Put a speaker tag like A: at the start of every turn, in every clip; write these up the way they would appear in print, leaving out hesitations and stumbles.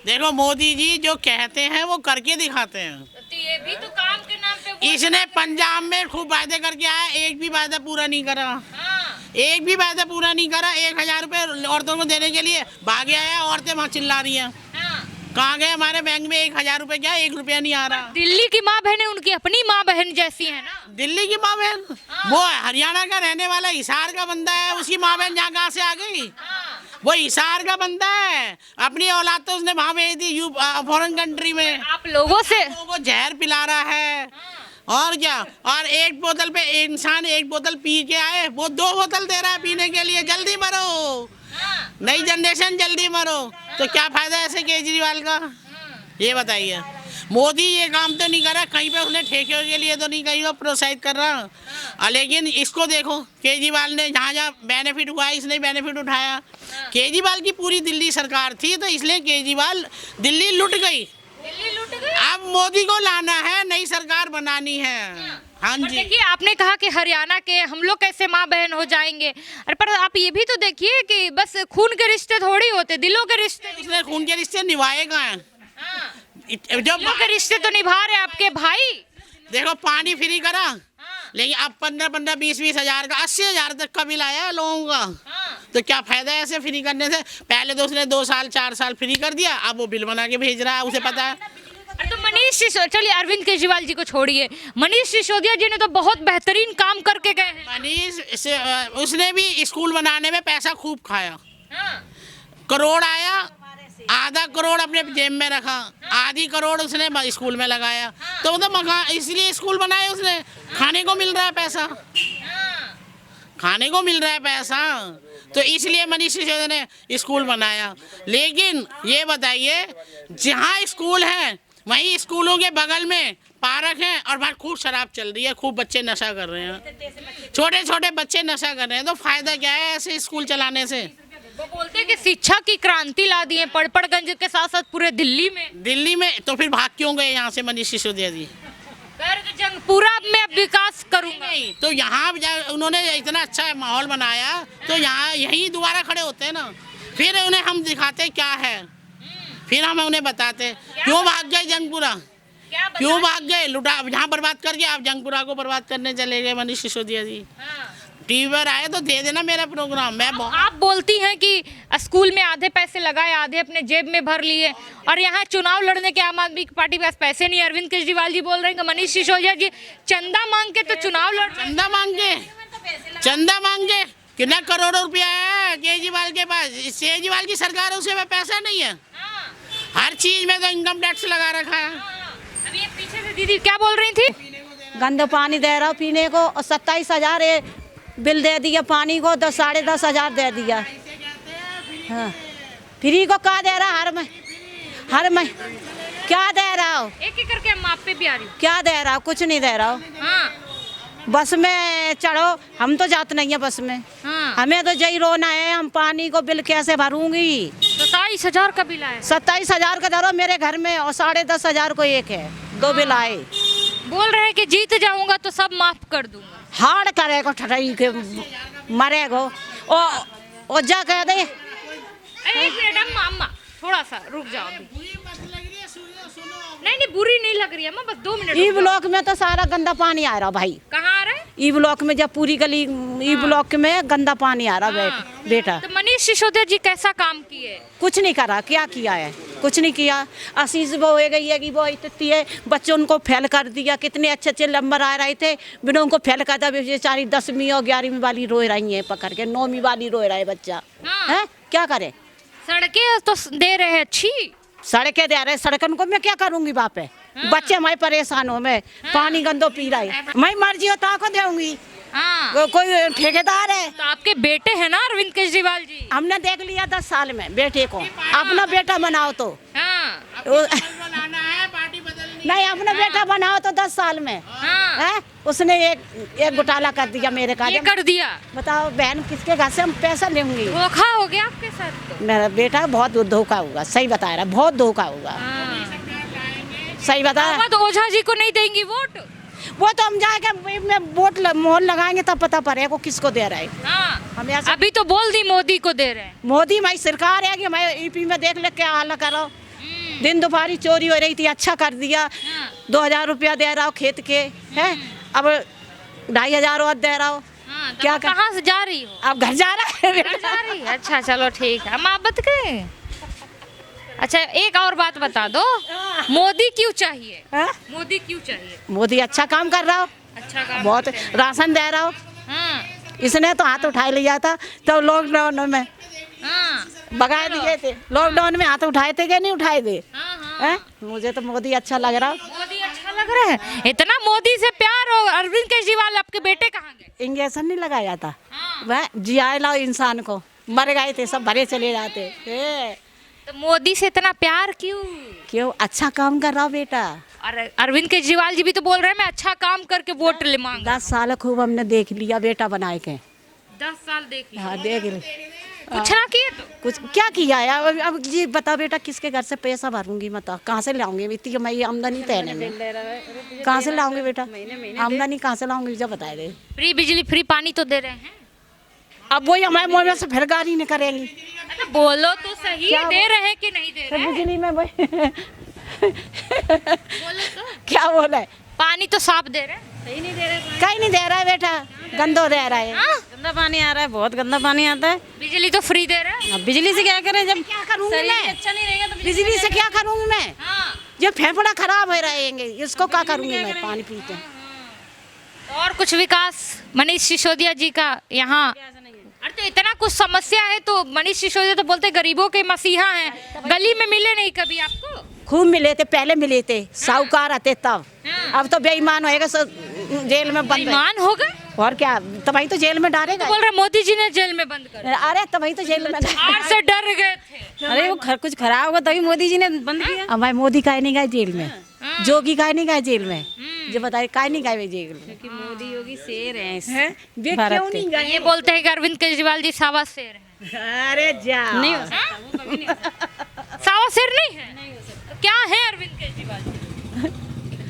A: देखो मोदी जी जो कहते हैं वो करके दिखाते हैं।
B: तो ये भी तो काम के नाम पे वो
A: इसने पंजाब में खूब वायदे करके आया, एक भी वायदा पूरा नहीं करा।
B: हाँ,
A: एक भी वायदा पूरा नहीं करा। 1,000 रुपए औरतों को देने के लिए भागे आया, औरतें वहाँ चिल्ला रही हैं।
B: हाँ।
A: कहाँ गए हमारे बैंक में 1,000 रुपए, क्या 1 रुपया नहीं आ रहा।
B: दिल्ली की माँ बहनें उनकी अपनी माँ बहन जैसी है ना।
A: दिल्ली की माँ बहन, वो हरियाणा का रहने वाला हिसार का बंदा है, उसकी माँ बहन यहाँ कहाँ से आ गई। वो हिसार का बंदा है, अपनी औलाद तो उसने वहाँ भेज दी फॉरेन कंट्री में।
B: आप लोगों से
A: लोगों को जहर पिला रहा है और क्या। और एक बोतल पे इंसान 1 बोतल पी के आए, वो 2 बोतल दे रहा है पीने के लिए। जल्दी मरो, नई जनरेशन जल्दी मरो। तो क्या फायदा ऐसे केजरीवाल का, ये बताइए। मोदी ये काम तो नहीं कर रहा, कहीं पे उसने ठेके के लिए तो नहीं कहीं वो प्रोत्साहित कर रहा। लेकिन इसको देखो, केजरीवाल ने जहाँ जहाँ बेनिफिट हुआ है इसने बेनिफिट उठाया। केजरीवाल की पूरी दिल्ली सरकार थी तो इसलिए केजरीवाल दिल्ली लुट गई। अब मोदी को लाना है, नई सरकार बनानी है। हाँ
B: और
A: जी।
B: देखिए, आपने कहा कि हरियाणा के हम लोग कैसे माँ बहन हो जाएंगे। अरे पर आप ये भी तो देखिए कि बस खून के रिश्ते थोड़ी होते, दिलों के रिश्ते।
A: उसने खून के रिश्ते निभाएगा। जब
B: दिलों के रिश्ते तो निभा रहे आपके भाई।
A: देखो पानी फ्री करा, लेकिन अब 15-15, 20-20 हजार का 80,000 तक का बिल आया है लोगों का। तो क्या फायदा है ऐसे फ्री करने से। पहले तो उसने 2 साल 4 साल फ्री कर दिया, अब वो बिल बना के भेज रहा है, उसे पता है।
B: अरे तो मनीष सिसोदिया, चलिए अरविंद केजरीवाल जी को छोड़िए, मनीष सिसोदिया जी ने तो बहुत बेहतरीन काम करके गए हैं।
A: उसने भी स्कूल बनाने में पैसा खूब खाया। करोड़ आया, आधा करोड़ अपने जेब में रखा, आधी करोड़ उसने स्कूल में लगाया। तो मतलब मकान, इसलिए स्कूल बनाए उसने। खाने को मिल रहा है पैसा, खाने को मिल रहा है पैसा, तो इसलिए मनीष सिसोदिया ने स्कूल बनाया। लेकिन ये बताइए, जहाँ स्कूल है वहीं स्कूलों के बगल में पार्क है और वहाँ खूब शराब चल रही है, खूब बच्चे नशा कर रहे हैं, छोटे छोटे बच्चे नशा कर रहे हैं। तो फायदा क्या है ऐसे स्कूल चलाने से।
B: वो बोलते हैं कि शिक्षा की क्रांति ला दी है पड़पड़गंज के साथ साथ पूरे दिल्ली में।
A: तो फिर भाग क्यों गए यहाँ से मनीष सिसोदिया जी।
B: जंगपुरा में अब विकास करूंगा।
A: नहीं तो यहाँ उन्होंने इतना अच्छा माहौल बनाया, तो यहाँ यहीं दोबारा खड़े होते हैं ना। फिर उन्हें हम दिखाते क्या है, फिर हम उन्हें बताते क्यों भाग गए जंगपुरा, क्यों भाग गए। लुटा यहाँ बर्बाद करके आप जंगपुरा को बर्बाद करने चले गए मनीष सिसोदिया जी। टीवी पर आए तो दे देना मेरा प्रोग्राम। मैं
B: आप बोलती हैं कि स्कूल में आधे पैसे लगाए, आधे अपने जेब में भर लिए, और यहाँ चुनाव लड़ने के आम आदमी पार्टी के पास पैसे नहीं। अरविंद केजरीवाल जी बोल रहे हैं कि मनीष सिसोदिया जी चंदा मांग के तो चुनाव लड़।
A: चंदा मांग के कितना करोड़ों रुपया है केजरीवाल के पास। केजरीवाल की सरकार है, उसके पैसा नहीं है। हर चीज में तो इनकम टैक्स लगा रखा है।
B: अभी ये पीछे से दीदी क्या बोल रही थी।
C: गंदा पानी दे रहा पीने को, और 27,000 बिल दे दिया पानी को, 10,500 दे दिया। हाँ, फ्री को क्या दे रहा हर में क्या दे रहा हो।
B: एक एक करके हम आप पे भी आ रही हूँ।
C: क्या दे रहा हो, कुछ नहीं दे रहा हो। बस में चढ़ो, हम तो जाते नहीं है बस में। हमें तो यही रोना है, हम पानी को बिल कैसे भरूंगी।
B: 27,000 का बिल आया।
C: 27,000 का दरो मेरे घर में, और 10,500 को एक है, 2 बिल आए।
B: बोल रहे हैं कि जीत जाऊंगा तो सब माफ कर दूंगा।
C: हाड़ करेगो ठठाई के मरेगो। ओ जा कह दे।
B: एक मिनट अम्मा थोड़ा सा रुक जाओ अभी। नहीं बुरी नहीं लग रही है अम्मा, बस 2 मिनट।
C: ई ब्लॉक में तो सारा गंदा पानी आ रहा भाई।
B: कहाँ आ रहा है।
C: ई ब्लॉक में, जब पूरी गली ई ब्लॉक में गंदा पानी आ रहा। बेटा
B: तो मनीष सिसोदिया जी कैसा काम किए।
C: कुछ नहीं करा, क्या किया है, कुछ नहीं किया। आशीष वो हो गई है कि वो इतनी है, बच्चों उनको फेल कर दिया। कितने अच्छे अच्छे नंबर आ रहे थे, बिना उनको फेल कर दिया। बेचारी 10वीं और 11वीं वाली रो रही है पकड़ के, 9वीं वाली रो रहा है बच्चा। है क्या करे।
B: सड़कें तो दे रहे हैं अच्छी,
C: सड़कें दे रहे, सड़कन को मैं क्या करूंगी बाप है। बच्चे मैं परेशान हो, मैं पानी गंदो पी रहा है, मैं मर्जी हो तो दूंगी। कोई ठेकेदार है।
B: तो आपके बेटे हैं ना अरविंद केजरीवाल जी।
C: हमने देख लिया 10 साल में बेटे को, अपना बेटा बनाओ तो। नहीं, अपना बेटा बनाओ तो 10 साल में। है उसने एक घोटाला कर दिया मेरे का।
B: कर दिया। बताओ
C: बहन, किसके घर से हम पैसा लेंगे।
B: धोखा हो गया आपके साथ तो।
C: मेरा बेटा बहुत धोखा होगा, सही बता रहा, बहुत धोखा होगा। सही बता।
B: तो ओझा जी को नहीं देंगी वोट।
C: वो तो हम जाके वोट मोहर लगाएंगे तब पता पड़ेगा किसको दे रहे हैं। हम
B: अभी तो बोल दी मोदी को दे रहे हैं।
C: मोदी हमारी सरकार है कि मैं ईपी में देख ले क्या हाल करो। दिन दोपहरी चोरी हो रही थी, अच्छा कर दिया। 2000 रुपया दे रहा हो खेत के, है अब 2500 और दे रहा हो।
B: हाँ, तो
C: क्या
B: आप कहाँ से जा रही हो?
C: अब घर जा रहा है
B: घर जा रही है? अच्छा चलो ठीक है, हम आप बत गए। अच्छा एक और बात बता दो, मोदी क्यों चाहिए?
C: हाँ?
B: मोदी क्यों चाहिए?
C: मोदी अच्छा काम कर रहा हो,
B: अच्छा काम
C: बहुत
B: करते हैं।
C: राशन दे रहा हो।
B: हाँ
C: इसने तो हाथ उठाए लिया था तो लॉकडाउन में
B: हाँ
C: भगा दिए थे। लॉकडाउन में हाथ उठाए थे कि नहीं उठाए थे?
B: हाँ हाँ।
C: हैं? मुझे तो मोदी अच्छा लग रहा।
B: मोदी अच्छा लग रहा है। इतना मोदी से प्यार हो, अरविंद केजरीवाल आपके बेटे कहाँ गए?
C: इंजेक्शन नहीं लगाया था,
B: हाँ।
C: वह जिया लाओ इंसान को, मर गए थे सब, भरे चले जाते।
B: तो मोदी से इतना प्यार क्यों?
C: क्यों? अच्छा काम कर रहा हो बेटा।
B: और अरविंद केजरीवाल जी भी तो बोल रहे हैं मैं अच्छा काम करके वोट ले मांग।
C: 10 साल खूब हमने देख लिया बेटा बनाए के।
B: 10 साल देख लिया,
C: हाँ देख ली।
B: कुछ ना किए तो।
C: कुछ क्या किया है? अब जी बता बेटा, किसके घर से पैसा भरूंगी? मत कहाँ से लाऊंगी? इतनी मैं आमदनी तैने में कहाँ से लाऊंगी बेटा? आमदनी कहाँ से लाऊंगी जब बताए दे।
B: फ्री बिजली फ्री पानी तो दे रहे हैं।
C: अब वही हमारे मुँह में से फिर गाली नहीं करेंगी।
B: अरे बोलो तो सही, दे रहे हैं कि नहीं दे रहे हैं?
C: बिजली में वही
B: बोलो तो।
C: क्या बोला है?
B: पानी तो साफ दे रहे हैं।
C: कहीं नहीं दे रहा है बेटा, गंदो दे रहा है।
B: हाँ?
D: गंदा पानी आ रहा है, बहुत गंदा पानी आता है।
B: बिजली तो फ्री दे रहे हैं।
D: अब बिजली से क्या करें जब
C: क्या करूंगी
D: शरीर
C: मैं?
D: अच्छा नहीं रहेगा तो
C: बिजली से क्या करूंगी मैं?
B: हाँ।
C: ये फेफड़ा खराब हो रहेंगे, इसको क्या करूंगी मैं? पानी पीते हैं।
B: और कुछ विकास मनीष सिसोदिया जी का यहाँ? अरे तो इतना कुछ समस्या है तो मनीष सिसोदिया तो बोलते गरीबों के मसीहा हैं। गली में मिले नहीं कभी आपको?
C: खूब मिले थे, पहले मिले थे, साहूकार आते तब।
B: हाँ।
C: अब तो बेईमान होएगा, जेल में बंद है।
B: बेईमान हो गए?
C: और क्या, तभी तो जेल में डालेगा।
B: तो बोल रहे मोदी जी ने जेल में बंद कर
C: अरे तभी तो जेल में
B: हार से डर गए थे।
D: अरे वो कुछ खराब होगा तभी मोदी जी ने बंद किया।
C: हमारे मोदी का नहीं गए जेल में, जोगी का नहीं गए जेल में, जो बताए का नहीं गए जेल में।
D: क्योंकि मोदी योगी शेर हैं इस
C: वे
D: भारत
C: क्यों
D: के।
C: नहीं गए?
B: ये बोलते हैं कि अरविंद केजरीवाल जी सावा शेर हैं।
C: अरे जा,
D: नहीं हो सकता, वो कभी नहीं हो सकता।
B: सावा शेर नहीं है? तो क्या है अरविंद केजरीवाल जी?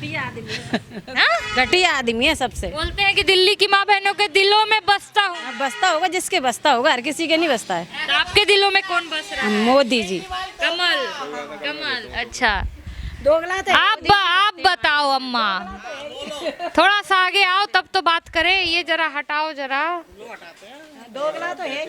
D: घटिया आदमी है,
B: हाँ?
D: घटिया आदमी है सबसे।
B: बोलते हैं कि दिल्ली की माँ बहनों के दिलों में बसता हूँ।
D: अब बसता होगा जिसके बसता होगा, हर किसी के नहीं बसता है।
B: तो आपके दिलों में कौन बस रहा है?
D: मोदी जी।
B: कमल। कमल, अच्छा।
C: दोगला तो
B: आप बताओ अम्मा, थोड़ा सा आगे आओ तब तो बात करें। ये जरा हटाओ जरा।
C: दोगला तो है।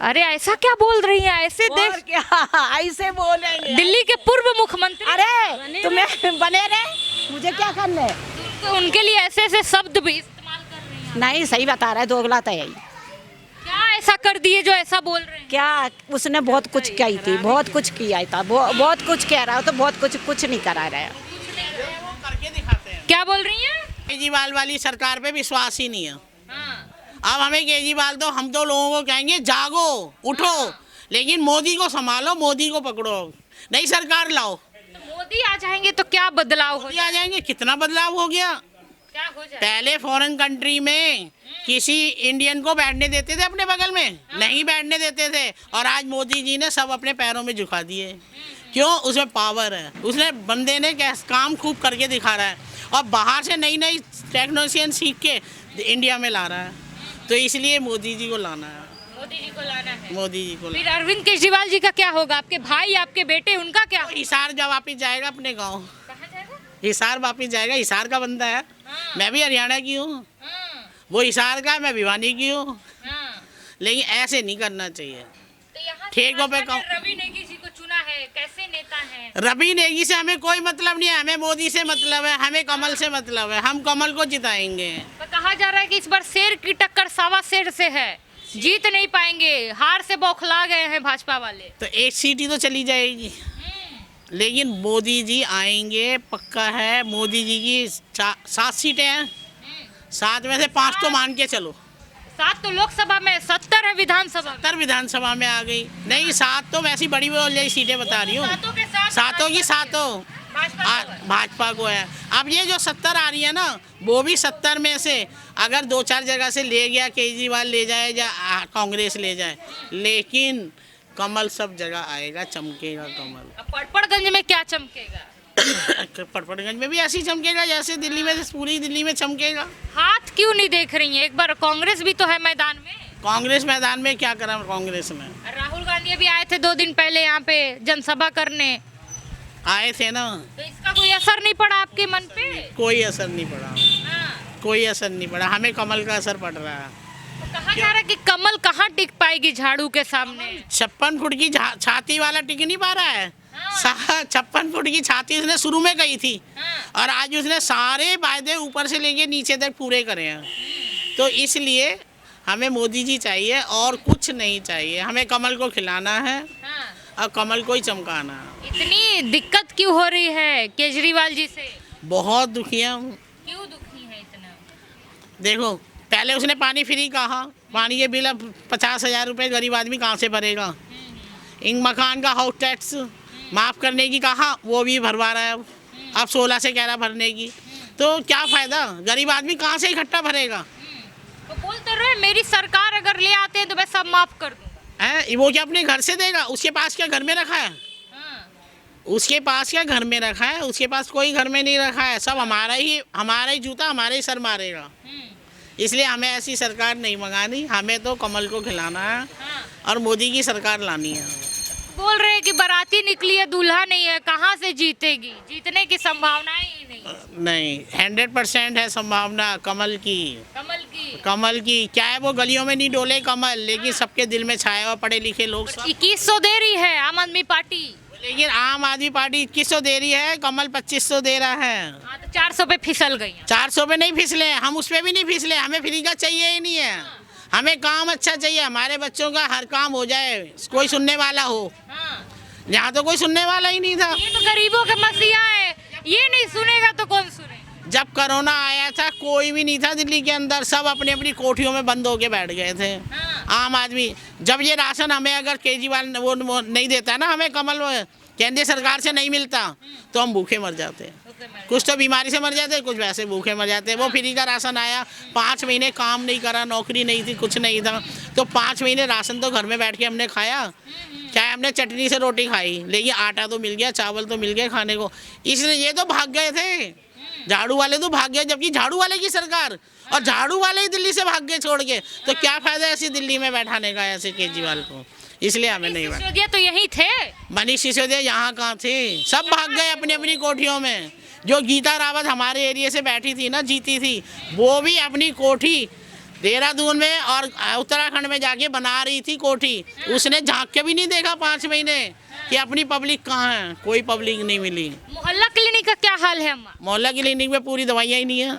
B: अरे ऐसा क्या बोल रही हैं? ऐसे
C: और
B: देश
C: क्या ऐसे बोलेंगे?
B: दिल्ली के पूर्व मुख्यमंत्री,
C: अरे तुम्हें बने रहे, मुझे क्या करना है?
B: तो उनके लिए ऐसे ऐसे शब्द भी इस्तेमाल कर रही हैं।
C: नहीं सही बता रहा है, दोगला तो है ही।
B: क्या ऐसा कर दिए जो ऐसा बोल रहे हैं?
C: क्या उसने बहुत कुछ की थी, बहुत कुछ किया था, बहुत कुछ कह रहा हो तो बहुत कुछ नहीं करा रहा है।
A: वो करके दिखाते हैं।
B: क्या बोल रही हैं?
A: केजरीवाल वाली सरकार पे विश्वास ही नहीं है।
B: हाँ।
A: अब हमें केजरीवाल दो, हम तो लोगों को कहेंगे जागो उठो, लेकिन मोदी को संभालो, मोदी को पकड़ो, नई सरकार लाओ।
B: तो मोदी आ जाएंगे तो क्या बदलाव हो
A: मोदी आ जाएंगे, कितना बदलाव हो गया।
B: क्या हो जाए?
A: पहले फॉरेन कंट्री में किसी इंडियन को बैठने देते थे अपने बगल में, नहीं बैठने देते थे, और आज मोदी जी ने सब अपने पैरों में झुका दिए। क्यों? उसमें पावर है, उसने बंदे ने काम खूब करके दिखा रहा है, और बाहर से नई नई टेक्नोलॉजियन सीख के इंडिया में ला रहा है। तो इसलिए मोदी जी को लाना है,
B: मोदी जी को लाना है।
A: मोदी जी को
B: फिर अरविंद केजरीवाल जी का क्या होगा? आपके भाई, आपके बेटे, उनका क्या?
A: हिसार जब वापिस जाएगा अपने गाँव,
B: कहाँ जाएगा?
A: हिसार वापिस जाएगा, हिसार का बंदा है।
B: हाँ।
A: मैं भी हरियाणा की हूँ,
B: हाँ,
A: वो हिसार का है, मैं भिवानी की हूँ।
B: हाँ।
A: लेकिन ऐसे नहीं करना चाहिए।
B: तो यहाँ से
A: ठेकों पे
B: भाजपा ने रवि नेगी जी को चुना है, कैसे नेता हैं?
A: रवि नेगी से हमें कोई मतलब नहीं है, हमें मोदी से मतलब है, हमें कमल से मतलब है, हम कमल को जिताएंगे।
B: तो कहा जा रहा है कि इस बार शेर की टक्कर सावा शेर से है, जीत नहीं पाएंगे, हार से बौखला गए हैं भाजपा वाले।
A: तो एक सीट ही तो चली जाएगी, लेकिन मोदी जी आएंगे पक्का है। मोदी जी की 7 सीटें हैं, 7 में से 5 तो मान के चलो।
B: 7 तो लोकसभा में, 70 है विधानसभा में।
A: 70 विधानसभा में आ गई, नहीं 7 तो वैसी बड़ी बड़ी सीटें बता रही हूँ,
B: सातों के साथ
A: सातों की सातों
B: भाजपा को है।
A: भाजपा को है। अब ये जो 70 आ रही है ना, वो भी 70 में से अगर 2-4 जगह से ले गया, केजरीवाल ले जाए या कांग्रेस ले जाए, लेकिन कमल सब जगह आएगा, चमकेगा कमल।
B: अब पड़पड़गंज में क्या चमकेगा?
A: पटपड़गंज में भी ऐसे ही चमकेगा जैसे दिल्ली में, पूरी दिल्ली में चमकेगा।
B: हाथ क्यों नहीं देख रही हैं? एक बार कांग्रेस भी तो है मैदान में।
A: कांग्रेस मैदान में क्या करा कांग्रेस में?
B: राहुल गांधी भी आए थे 2 दिन पहले यहाँ पे जनसभा करने,
A: आए थे ना,
B: तो इसका कोई असर नहीं पड़ा आपके मन पे?
A: कोई असर नहीं पड़ा,
B: हाँ।
A: कोई असर नहीं पड़ा। हमें कमल का असर पड़ रहा है।
B: तो कहा जा रहा है कि कमल कहाँ टिक पाएगी झाड़ू के सामने?
A: 56 फुट की छाती वाला टिक नहीं पा रहा है।
B: हाँ।
A: 56 फुट की छाती उसने शुरू में कही थी,
B: हाँ।
A: और आज उसने सारे वायदे ऊपर से लेके नीचे तक पूरे करे हैं। तो इसलिए हमें मोदी जी चाहिए और कुछ नहीं चाहिए। हमें कमल को खिलाना है
B: हाँ।
A: और कमल को ही चमकाना है।
B: इतनी दिक्कत क्यों हो रही है केजरीवाल जी से?
A: बहुत दुखी हैं हम।
B: क्यों दुखी है इतना?
A: देखो, पहले उसने पानी फ्री कहा, पानी के बिल अब 50,000 रुपये गरीब आदमी कहाँ से भरेगा। इन मकान का हाउस टैक्स माफ़ करने की कहा, वो भी भरवा रहा है अब 16 से कह रहा भरने की। तो क्या फ़ायदा, गरीब आदमी कहाँ से इकट्ठा भरेगा।
B: तो बोलते रहे मेरी सरकार अगर ले आते हैं तो मैं सब माफ कर दूंगा।
A: है वो क्या अपने घर से देगा? उसके पास क्या घर में रखा है?
B: हाँ।
A: उसके पास क्या घर में रखा है? उसके पास कोई घर में नहीं रखा है। सब हमारा ही जूता हमारे ही सर मारेगा। इसलिए हमें ऐसी सरकार नहीं मंगानी, हमें तो कमल को खिलाना है
B: हाँ।
A: और मोदी की सरकार लानी है।
B: बोल रहे हैं कि बाराती निकली है, दूल्हा नहीं है, कहाँ से जीतेगी? जीतने की संभावनाएं ही नहीं।
A: नहीं, 100% है संभावना कमल की। कमल की क्या है, वो गलियों में नहीं डोले कमल, लेकिन सबके दिल में छाया हुआ पढ़े लिखे लोग सब।
B: 2100 दे रही है आम आदमी पार्टी,
A: लेकिन आम आदमी पार्टी 2100 दे रही है, कमल 2500 दे रहा है।
B: हाँ, तो 400 पे फिसल गई हैं।
A: 400 पे नहीं फिसले, हम उस पे भी नहीं फिसले। हमें फ्री का चाहिए ही नहीं है, हमें काम अच्छा चाहिए। हमारे बच्चों का हर काम हो जाए, कोई सुनने वाला हो।
B: हाँ।
A: यहाँ तो कोई सुनने वाला ही नहीं था।
B: ये तो गरीबों के मसीहा है, ये नहीं सुनेगा तो कौन सुने?
A: जब कोरोना आया था कोई भी नहीं था दिल्ली के अंदर, सब अपनी अपनी कोठियों में बंद होके बैठ गए थे।
B: हाँ।
A: आम आदमी, जब ये राशन हमें अगर केजरीवाल वो नहीं देता ना, हमें कमल केंद्रीय सरकार से नहीं मिलता, तो हम भूखे मर जाते। कुछ तो बीमारी से मर जाते, कुछ वैसे भूखे मर जाते। वो फ्री का राशन आया, 5 महीने काम नहीं करा, नौकरी नहीं थी, कुछ नहीं था, तो 5 महीने राशन तो घर में बैठ के हमने खाया। चाहे हमने चटनी से रोटी खाई, लेकिन आटा तो मिल गया, चावल तो मिल गया खाने को। इसलिए ये तो भाग गए थे, झाड़ू वाले तो भाग गए, जबकि झाड़ू वाले की सरकार और झाड़ू वाले ही दिल्ली से भाग गए छोड़ के। तो क्या फायदा ऐसी दिल्ली में बैठाने का ऐसे केजरीवाल को। इसलिए हमें नहीं बैठा।
B: सिसोदिया तो यहीं थे,
A: मनीष सिसोदिया यहाँ कहाँ थे, सब भाग गए अपनी अपनी कोठियों में। जो गीता रावत हमारे एरिया से बैठी थी ना, जीती थी, वो भी अपनी कोठी देहरादून में और उत्तराखंड में जाके बना रही थी कोठी। उसने झांक के भी नहीं देखा 5 महीने कि अपनी पब्लिक कहाँ है, कोई पब्लिक नहीं मिली।
B: मोहल्ला क्लिनिक का क्या हाल है अम्मा?
A: मोहल्ला क्लिनिक में पूरी दवाइयाँ ही नहीं है,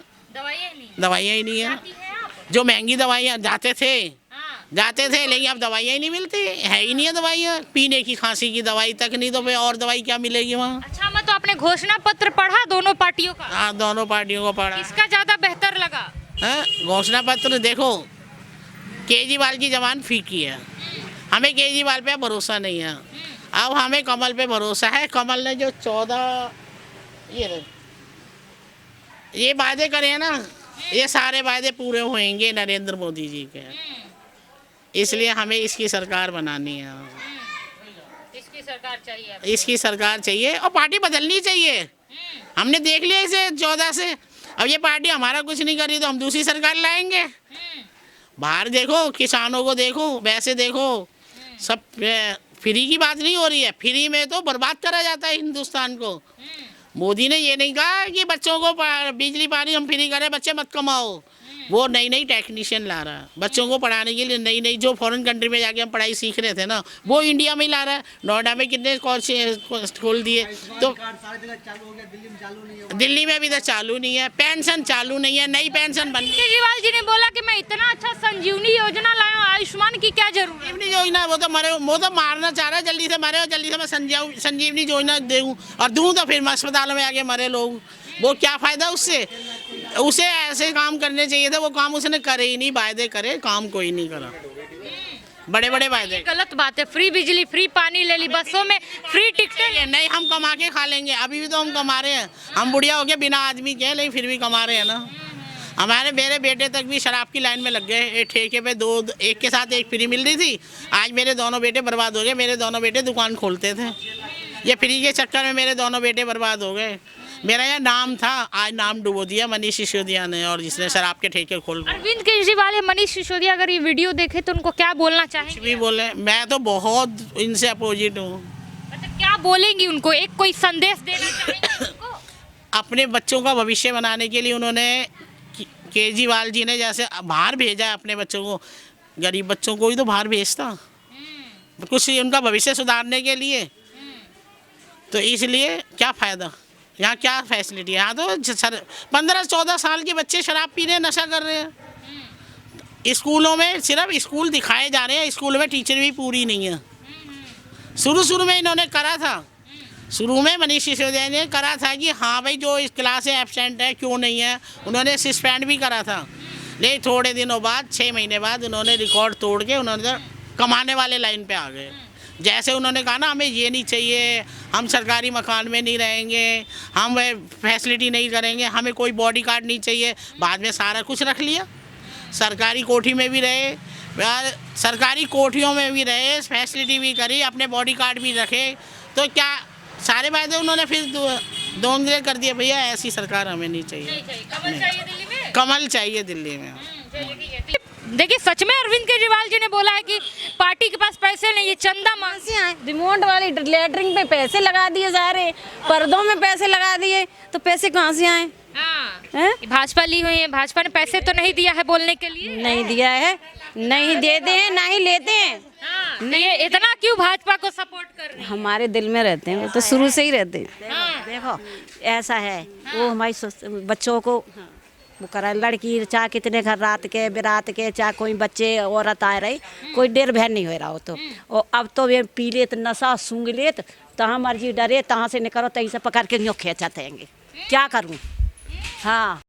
A: दवाइयाँ ही नहीं है। जो महंगी दवाइयाँ जाते थे, लेकिन अब दवाइयाँ ही नहीं मिलती, है ही नहीं है दवाइयाँ। पीने की खांसी की दवाई तक नहीं, तो फिर और दवाई क्या मिलेगी वहाँ।
B: अच्छा, मैं तो आपने घोषणा पत्र पढ़ा दोनों पार्टियों का?
A: हाँ, दोनों पार्टियों को पढ़ा।
B: किसका ज्यादा बेहतर लगा?
A: घोषणा पत्र देखो, केजरीवाल की जबान फीकी है, हमें केजरीवाल पे भरोसा नहीं है। अब हमें कमल पे भरोसा है। कमल ने जो 14 ये वादे करे हैं ना, ये सारे वादे पूरे होंगे नरेंद्र मोदी जी के। इसलिए हमें इसकी सरकार बनानी है,
B: इसकी सरकार चाहिए,
A: इसकी सरकार चाहिए और पार्टी बदलनी चाहिए। हमने देख लिया इसे 14 से, अब ये पार्टी हमारा कुछ नहीं कर रही तो हम दूसरी सरकार लाएंगे। बाहर देखो, किसानों को देखो, वैसे देखो, सब फ्री की बात नहीं हो रही है। फ्री में तो बर्बाद करा जाता है हिंदुस्तान को। मोदी ने ये नहीं कहा कि बच्चों को बिजली पानी हम फ्री करें, बच्चे मत कमाओ। वो नई नई टेक्नीशियन ला रहा है बच्चों को पढ़ाने के लिए, नई नई जो फॉरेन कंट्री में जाके हम पढ़ाई सीख रहे थे ना, वो इंडिया में ही ला रहा है। नोएडा में कितने कोर्स खोल दिए, तो दिल्ली में भी तो चालू नहीं है। पेंशन चालू नहीं है, नई पेंशन बन गई।
B: केजरीवाल जी ने बोला कि मैं इतना अच्छा संजीवनी योजना लाया हूं, आयुष्मान की क्या जरूरत है?
A: संजीवनी योजना वो तो मारना चाह रहा है, जल्दी से मरे और जल्दी से मैं संजीवनी योजना दूँ, और दूँ तो फिर अस्पतालों में आके मरे लोग। वो क्या फ़ायदा उससे? उसे ऐसे काम करने चाहिए था, वो काम उसने करे ही नहीं। वायदे करे, काम कोई नहीं करा, बड़े बड़े वायदे।
B: गलत बात है। फ्री बिजली, फ्री पानी ले ली, बसों में फ्री टिकटें।
A: नहीं, हम कमा के खा लेंगे, अभी भी तो हम कमा रहे हैं। हम बुढ़िया हो गए बिना आदमी के, लेकिन फिर भी कमा रहे हैं ना। मेरे बेटे तक भी शराब की लाइन में लग गए। एक ठेके पे एक के साथ एक फ्री मिल रही थी। आज मेरे दोनों बेटे बर्बाद हो गए। मेरे दोनों बेटे दुकान खोलते थे, ये फ्री के चक्कर में मेरे दोनों बेटे बर्बाद हो गए। मेरा यह नाम था, आज नाम डुबो दिया मनीष सिसोदिया ने, और जिसने शराब के ठेके खोल।
B: अरविंद केजरीवाल या मनीष सिसोदिया अगर ये वीडियो देखे तो उनको क्या बोलना चाहेंगे?
A: कुछ भी बोले, मैं तो बहुत इनसे अपोजिट हूँ।
B: अच्छा, क्या बोलेंगी उनको, एक कोई संदेश देना चाहेंगे उनको?
A: अपने बच्चों का भविष्य बनाने के लिए उन्होंने केजरीवाल जी ने जैसे बाहर भेजा है अपने बच्चों को, गरीब बच्चों को ही तो बाहर भेजता कुछ उनका भविष्य सुधारने के लिए। तो इसलिए क्या फ़ायदा, यहाँ क्या फैसिलिटी है? यहाँ तो 15-14 साल के बच्चे शराब पी रहे हैं, नशा कर रहे हैं। स्कूलों में सिर्फ स्कूल दिखाए जा रहे हैं, स्कूल में टीचर भी पूरी नहीं है। शुरू में इन्होंने करा था, शुरू में मनीष सिसोदिया ने करा था कि हाँ भाई जो इस क्लास से एब्सेंट है क्यों नहीं है, उन्होंने सस्पेंड भी करा था। लेकिन थोड़े दिनों बाद 6 महीने बाद उन्होंने रिकॉर्ड तोड़ के उन्होंने कमाने वाले लाइन पे आ गए। जैसे उन्होंने कहा ना हमें ये नहीं चाहिए, हम सरकारी मकान में नहीं रहेंगे, हम फैसिलिटी नहीं करेंगे, हमें कोई बॉडी गार्ड नहीं चाहिए, बाद में सारा कुछ रख लिया। सरकारी कोठी में भी रहे, सरकारी कोठियों में भी रहे, फैसिलिटी भी करी, अपने बॉडी गार्ड भी रखे। तो क्या सारे वायदे उन्होंने फिर दोगुने कर दिए। भैया ऐसी सरकार हमें नहीं चाहिए।
B: कमल चाहिए दिल्ली में?
A: कमल चाहिए दिल्ली में।
B: देखिए सच में अरविंद केजरीवाल जी ने बोला है कि पार्टी के पास पैसे नहीं है, चंदा मांग
D: से आए रिमोट वाली लेटरिंग पे पैसे लगा दिए, सारे पर्दों में पैसे लगा दिए, तो पैसे कहाँ से आए? हैं?
B: भाजपा ली हुई है, भाजपा ने पैसे तो नहीं दिया है बोलने के लिए?
D: नहीं दिया है, नहीं देते हैं, ना ही लेते हैं।
B: नहीं इतना क्यों भाजपा को सपोर्ट कर रहे हैं?
D: हमारे दिल में रहते हैं, वो तो शुरू से ही रहते हैं।
C: देखो ऐसा है, वो हमारी बच्चों को वो करा, लड़की चाहे कितने घर रात के बिरात के, चाहे कोई बच्चे औरत आए रही, कोई डेर बहन नहीं हो रहा हो। तो और अब तो ये पी लेत नशा सूंघ लेत, तहाँ मर्जी डरे तहाँ से निकलो, तहीं से पकड़ के यूँ खींचते हैं। क्या करूँ? हाँ।